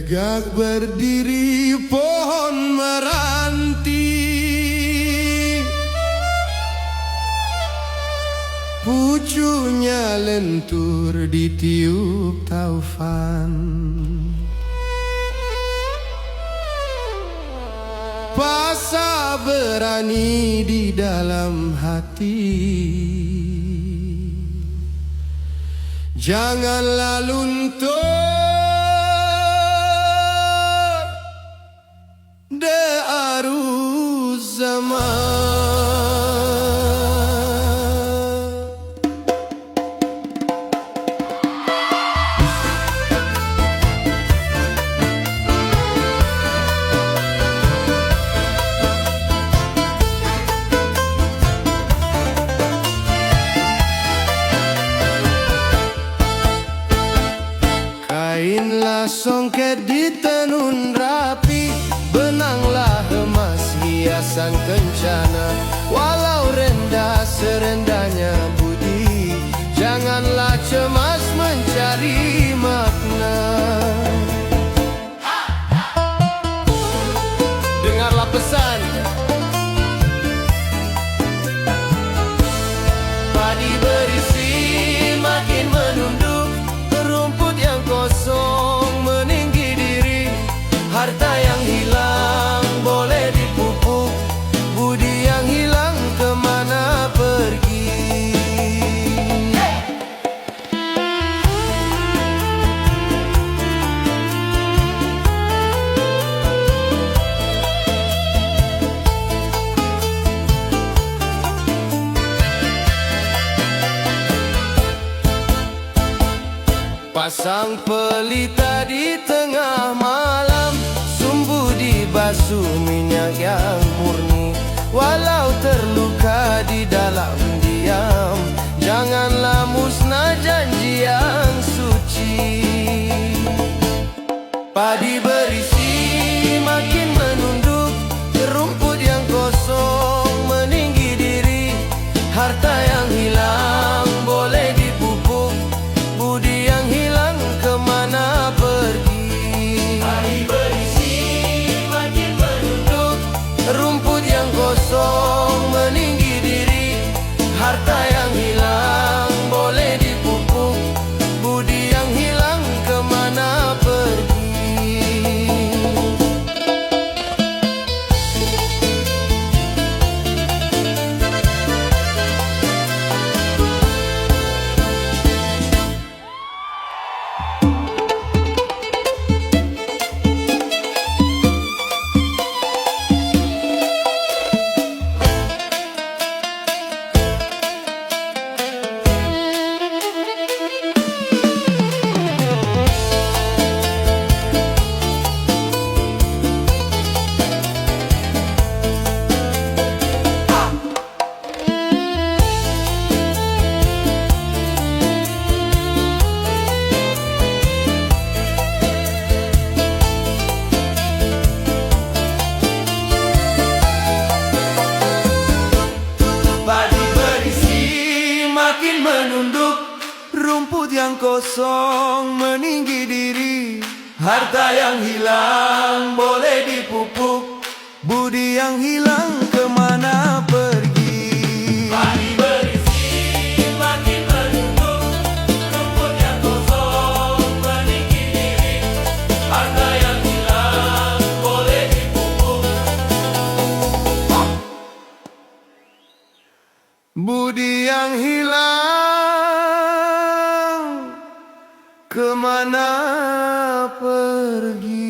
Tegak berdiri pohon meranti, pucunya lentur ditiup taufan. Pasah berani di dalam hati, janganlah luntur de arus zaman. Kainlah songket ditenun rapi, benanglah emas hiasan kencana. Walau rendah serendahnya budi, janganlah cemas mencari makna. Dengarlah pesan, padi berisi makin menunduk, rumput yang kosong meninggi diri. Harta yang hilang boleh dipupuk, budi yang hilang kemana pergi? Pasang pelita di tengah malam, sumbu dibasuh minyak yang murni. Walau terluka di dalam diam, janganlah musnah janji yang suci. Padi berisi makin menunduk, rumput yang kosong meninggi diri. Harta yang hilang boleh dipupuk, budi yang hilang kemana pergi? Padi berisi makin menunduk, rumput yang kosong meninggi diri. Harta yang hilang boleh dipupuk, budi yang hilang kemana pergi? Menunduk, rumput yang kosong meninggi diri. Harta yang hilang boleh dipupuk, budi yang hilang kemana pergi? Padi berisi makin menunduk, rumput yang kosong meninggi diri. Harta yang hilang boleh dipupuk, budi yang hilang kemana pergi?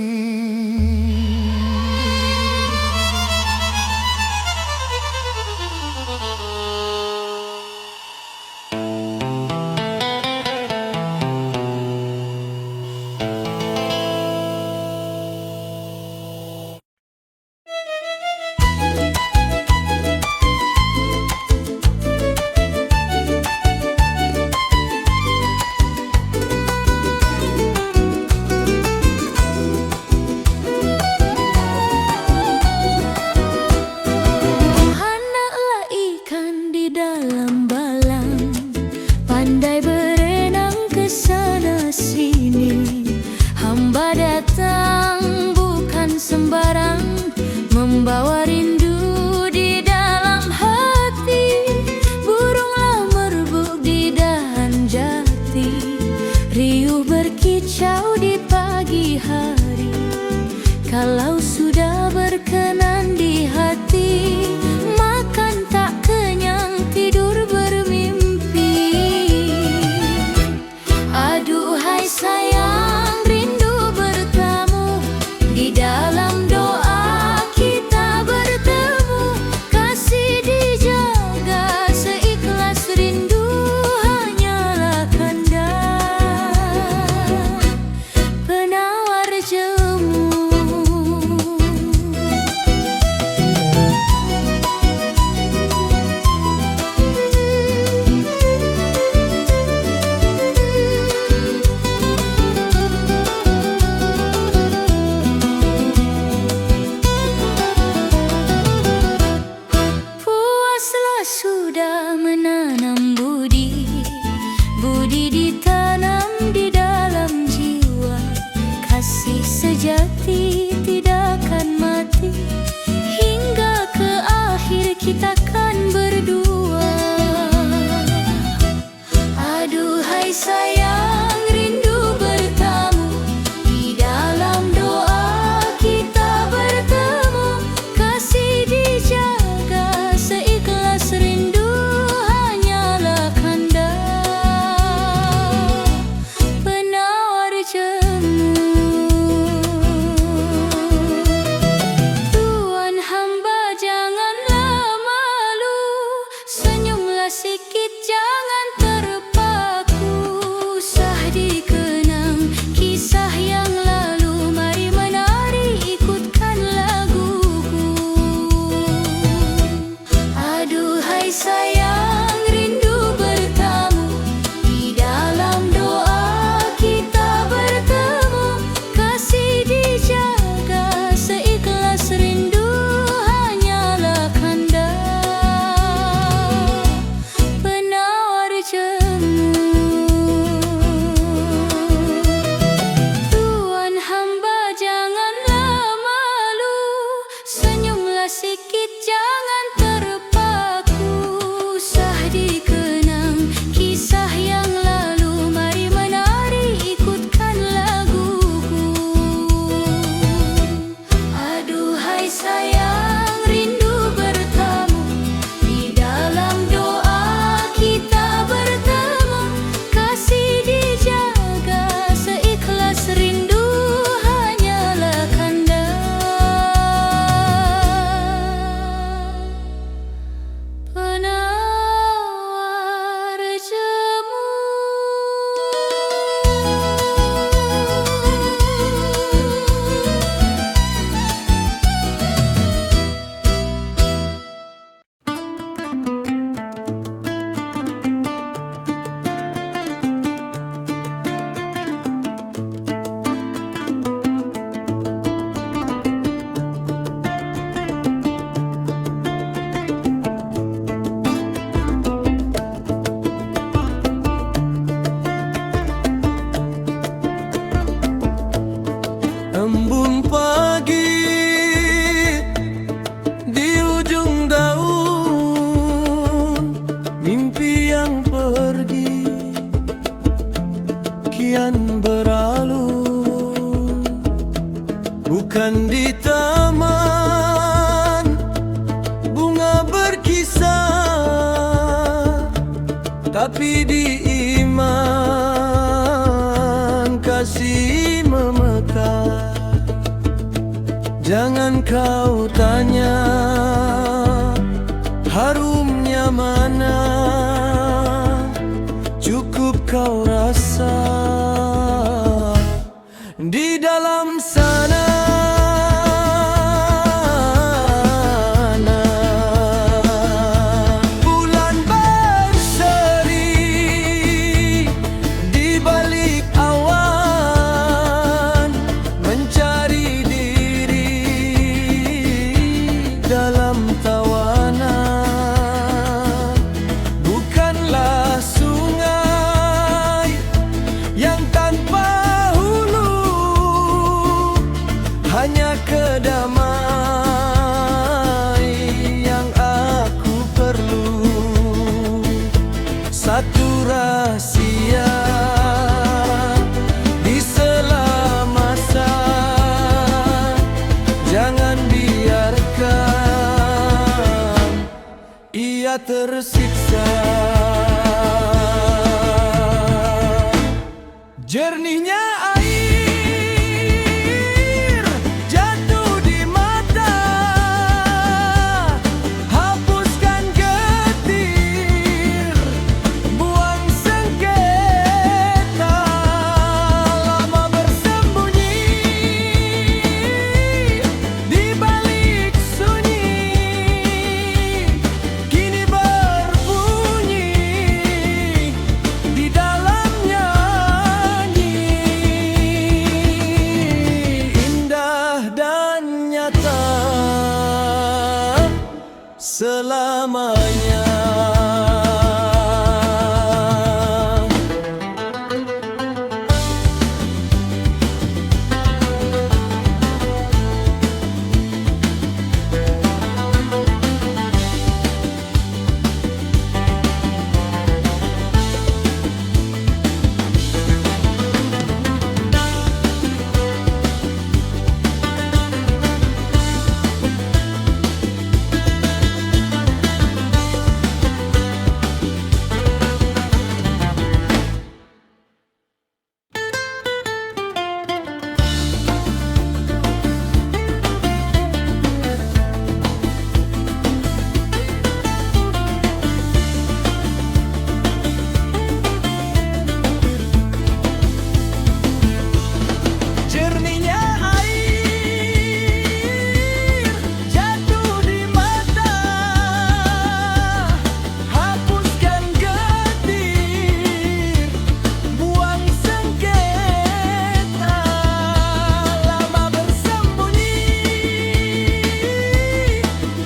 yang pergi kian berlalu, bukan di taman bunga berkisar, tapi di iman kasih memekar. Jangan kau tanya harumnya mana, cukup kau rasa di dalam sana. Bulan berseri di balik awan, mencari diri dalam tawanan. Bukanlah sungai yang tanpa hulu, hanya kedamai yang aku perlu. Satu rahasia di sela masa, jangan biarkan ia tersiksa. Jernihnya air jatuh di mata, hapuskan getir, buang sengketa. Lama bersembunyi di balik sunyi, kini berbunyi di dalam nyanyi. Indah dan nyata selamanya. Jernihnya air jatuh di mata, hapuskan getir, buang sengketa. Lama bersembunyi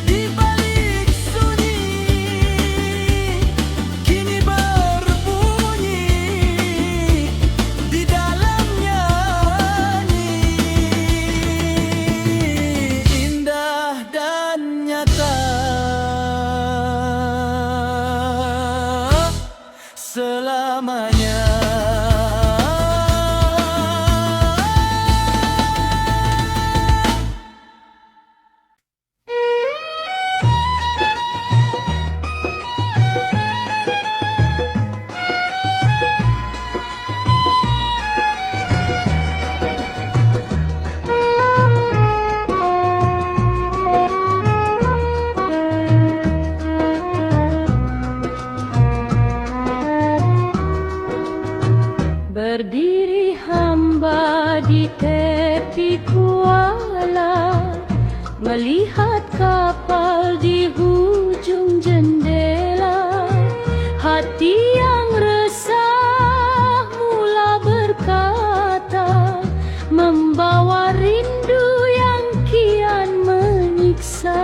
di balik sunyi, kini berbunyi di dalam nyanyi. Indah dan nyata selamanya. Berdiri hamba di tepi kuala, melihat kapal di hujung jendela. Hati yang resah mula berkata, membawa rindu yang kian menyiksa.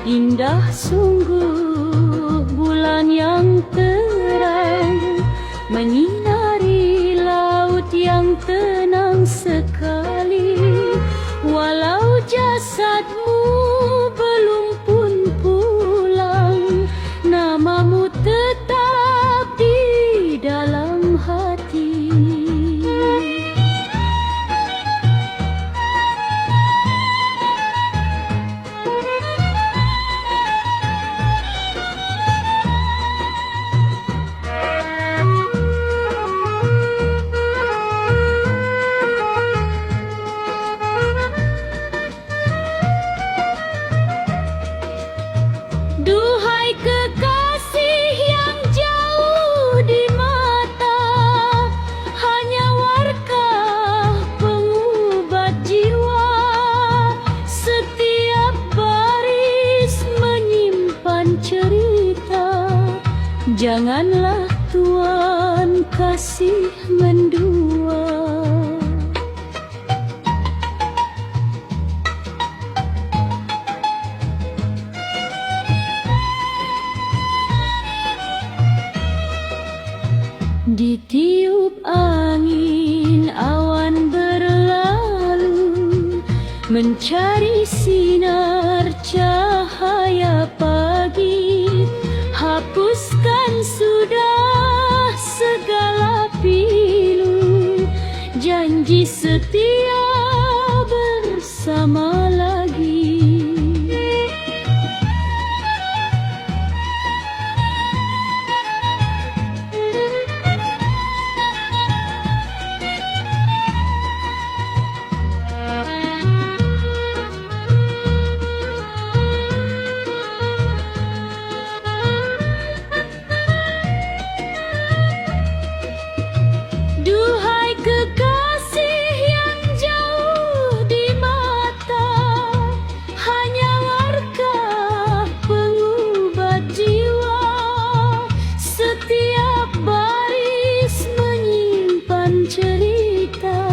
Indah sungguh bulan yang terang, menyinari laut yang tenang sekali. Walau jasadmu belum pun Janganlah Tuan kasih mendua. Ditiup angin awan berlalu, mencari sinar cahaya pagi. Hapuskan sudah segala pilu, janji setia bersama lagi. Duhai kekasih yang jauh di mata, hanya warkah pengubat jiwa. Setiap baris menyimpan cerita,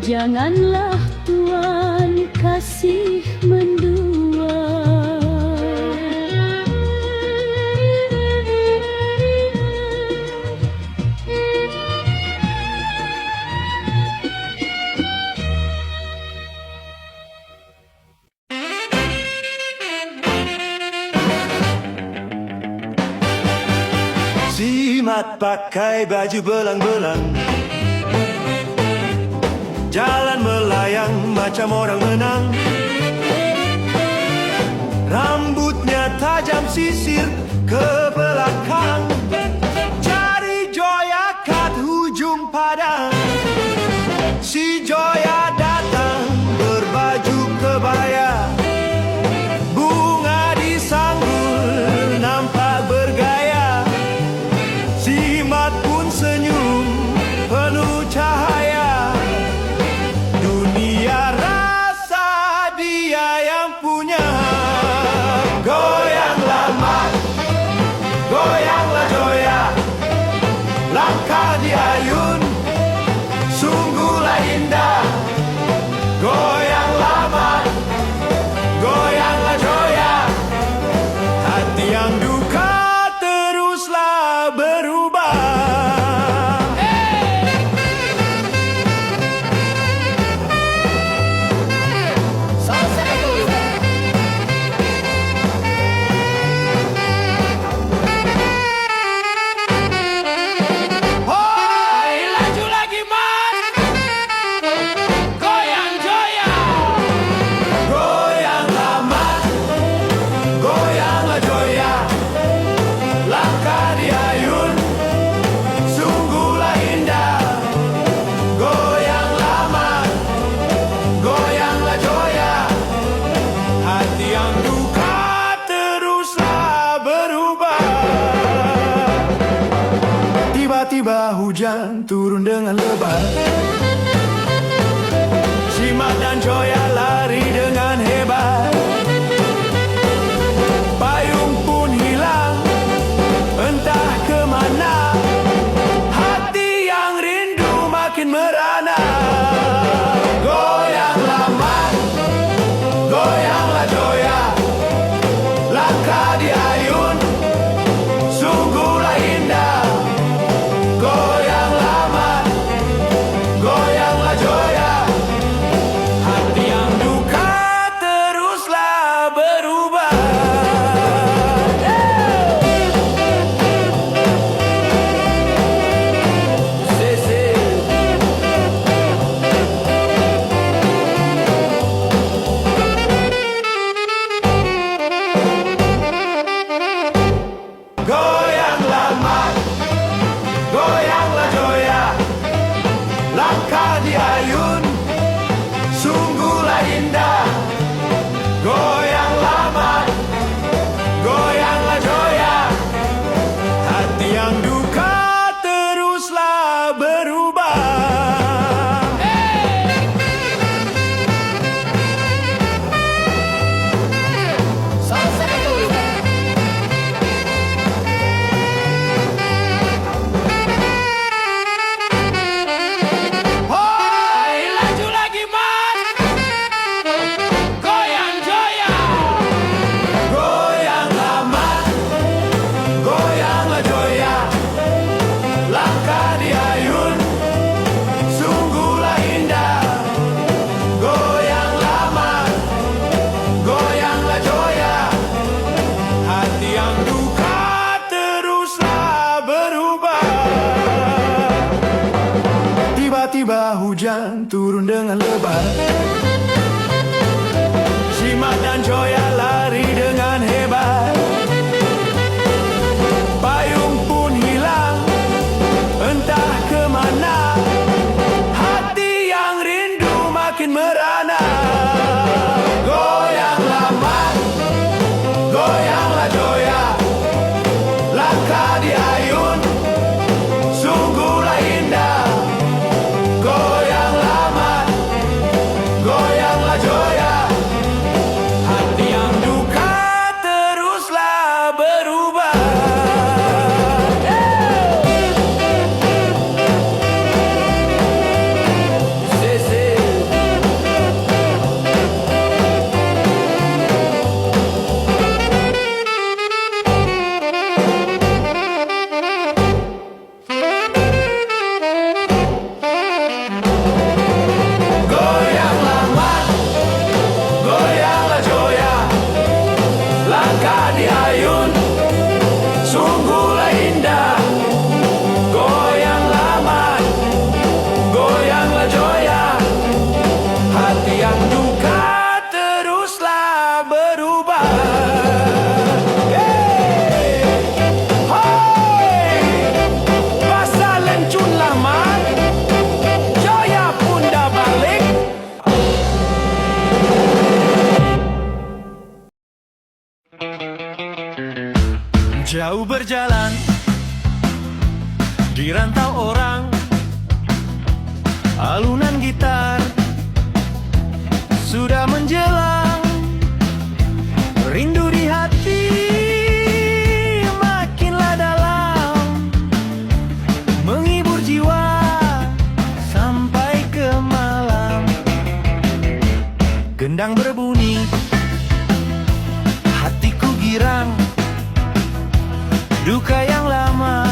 janganlah Tuan kasih mendua. Simat pakai baju belang-belang, jalan melayang macam orang menang. Rambutnya tajam sisir ke belakang, cari Joya kat hujung padang. Si Joya datang berbaju kebaya, bunga disanggul nampak bergaya. Simat pun senyum penuh cahaya, dunia rasa dia yang punya. Goyanglah Mat, goyanglah Joya, langkah diayun sungguhlah indah. Goyanglah Mat, goyanglah Joya, hati yang duka teruslah berubah. Hoi, laju lagi Mat, goyang Joya. Goyanglah Mat, goyanglah Joya, langkah diayun sungguhlah indah. Goyanglah Mat, goyanglah Joya, hati yang duka teruslah berubah. Tiba-tiba hujan turun dengan lebat, Simat dan Joya lari dengan hebat. Payung pun hilang entah kemana, hati yang rindu makin merana. Goyanglah Mat, goyanglah Joya, langkah diayun sungguhlah indah. Goyanglah Mat, hujan turun dengan lebat. Jimat dan Joya lari dengan hebat. Payung pun hilang, entah kemana. Hati yang rindu makin merana. Goyanglah Mat, goyanglah Joya. Langkah di ayun, sungguhlah indah. Goyanglah Mat, goyanglah Joya. Hati yang duka teruslah berubah. Sisi. Goyanglah Mat, goyanglah Joya. Langkah di ayun, sungguhlah indah. Goyanglah Mat, goyanglah Joya. Hati yang duka teruslah berubah. Hey! Hoi! Basah lencunlah Mat, Joya pun dah balik. Jauh berjalan di rantau orang, alunan gitar sudah menjelang. Rindu di hati makinlah dalam, menghibur jiwa sampai ke malam. Gendang berbunyi, hatiku girang. Duka yang lama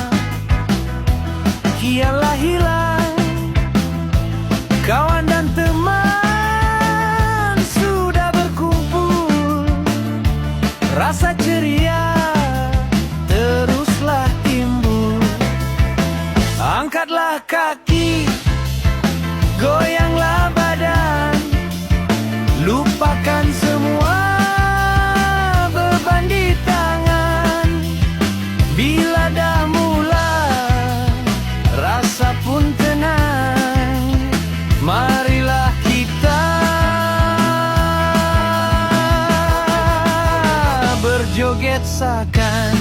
kianlah hilang. Kawan dan teman sudah berkumpul. Rasa ceria teruslah timbul. Angkatlah kaki, goyanglah badan. Lupakan semua beban di tangan. Bila dah mula, rasa pun tenang. Marilah kita berjoget sakan.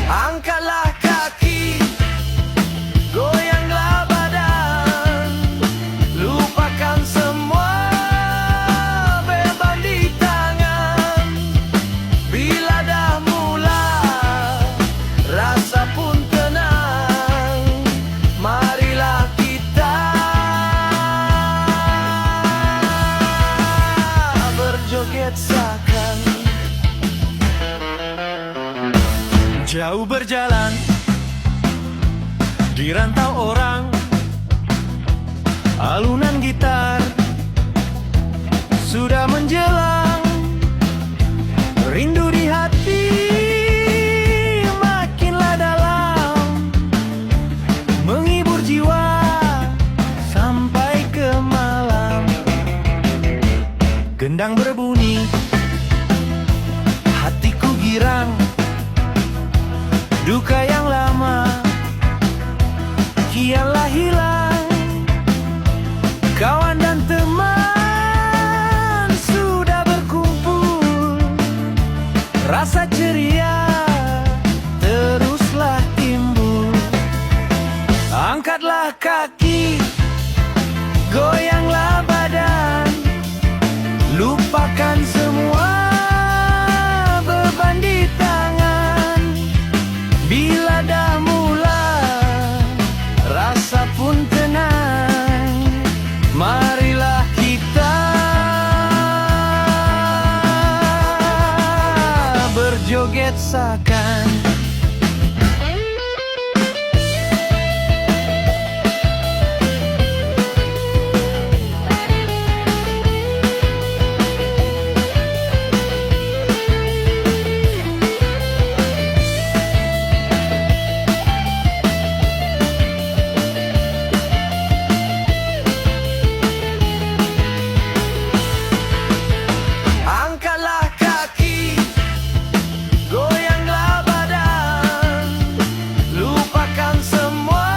Angkatlah kaki, goyanglah badan. Lupakan semua beban di tangan. Bila dah mula, rasa pun tenang. Marilah kita berjoget sakan. Jauh berjalan di rantau orang, alunan gitar sudah menjelang. Rindu di hati makinlah dalam, menghibur jiwa sampai ke malam. Gendang berbunyi, hatiku girang. Duka yang lama kianlah hilang. Kawan dan teman sudah berkumpul. Rasa ceria teruslah timbul. lupakan semua beban di tangan. Bila dah mula, rasa pun tenang. Marilah kita berjoget sakan. Angkatlah kaki, goyanglah badan, lupakan semua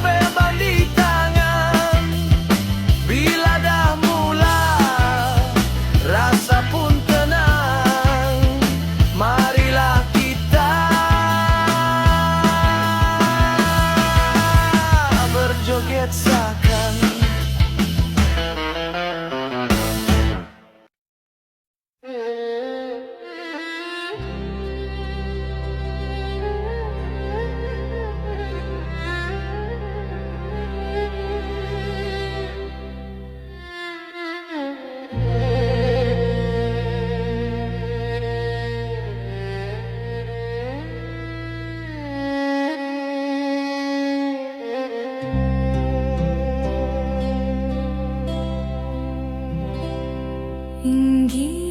beban di tangan. Bila dah mula, rasa pun tenang. Marilah kita berjoget sakan. Ingin